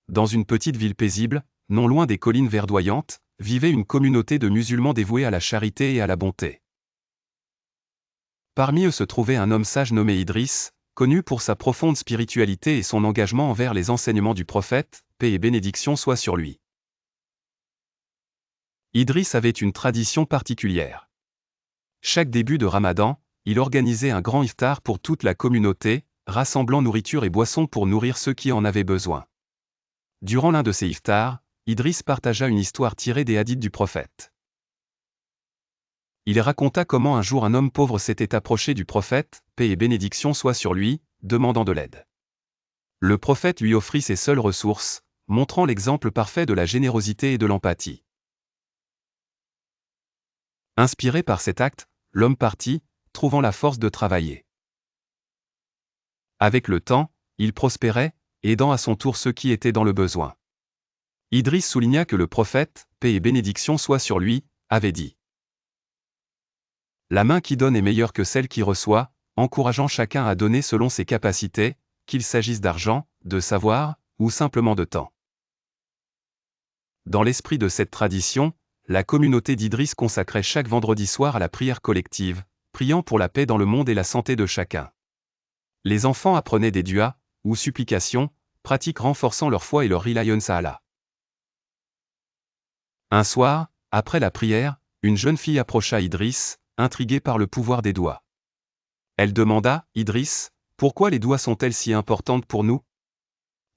dans une petite ville paisible, non loin des collines verdoyantes, vivait une communauté de musulmans dévoués à la charité et à la bonté. Parmi eux se trouvait un homme sage nommé Idriss, connu pour sa profonde spiritualité et son engagement envers les enseignements du prophète, paix et bénédiction soient sur lui. Idriss avait une tradition particulière. Chaque début de Ramadan, il organisait un grand iftar pour toute la communauté, rassemblant nourriture et boissons pour nourrir ceux qui en avaient besoin. Durant l'un de ces iftars, Idriss partagea une histoire tirée des hadiths du prophète. Il raconta comment un jour un homme pauvre s'était approché du prophète, paix et bénédiction soient sur lui, demandant de l'aide. Le prophète lui offrit ses seules ressources, montrant l'exemple parfait de la générosité et de l'empathie. Inspiré par cet acte, l'homme partit, trouvant la force de travailler. Avec le temps, il prospérait, aidant à son tour ceux qui étaient dans le besoin. Idriss souligna que le prophète, paix et bénédiction soient sur lui, avait dit: La main qui donne est meilleure que celle qui reçoit, encourageant chacun à donner selon ses capacités, qu'il s'agisse d'argent, de savoir, ou simplement de temps. Dans l'esprit de cette tradition, la communauté d'Idriss consacrait chaque vendredi soir à la prière collective, priant pour la paix dans le monde et la santé de chacun. Les enfants apprenaient des duas, ou supplications, pratiques renforçant leur foi et leur reliance à Allah. Un soir, après la prière, une jeune fille approcha Idriss, intriguée par le pouvoir des doigts. Elle demanda: Idriss, pourquoi les doigts sont-elles si importantes pour nous?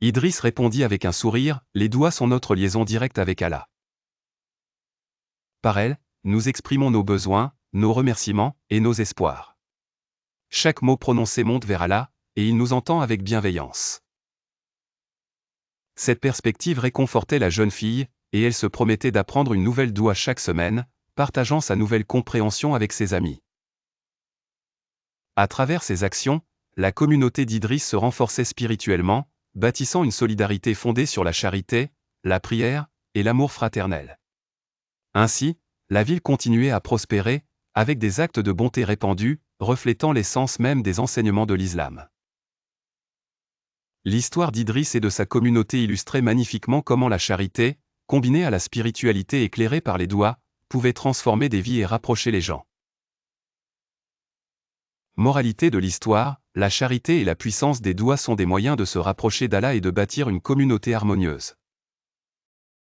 Idriss répondit avec un sourire: Les doigts sont notre liaison directe avec Allah. Par elles, nous exprimons nos besoins, nos remerciements et nos espoirs. Chaque mot prononcé monte vers Allah, et il nous entend avec bienveillance. Cette perspective réconfortait la jeune fille, et elle se promettait d'apprendre une nouvelle doua chaque semaine, partageant sa nouvelle compréhension avec ses amis. À travers ces actions, la communauté d'Idriss se renforçait spirituellement, bâtissant une solidarité fondée sur la charité, la prière et l'amour fraternel. Ainsi, la ville continuait à prospérer, avec des actes de bonté répandus, reflétant l'essence même des enseignements de l'islam. L'histoire d'Idriss et de sa communauté illustrait magnifiquement comment la charité, combinée à la spiritualité éclairée par les douas, pouvait transformer des vies et rapprocher les gens. Moralité de l'histoire, la charité et la puissance des douas sont des moyens de se rapprocher d'Allah et de bâtir une communauté harmonieuse.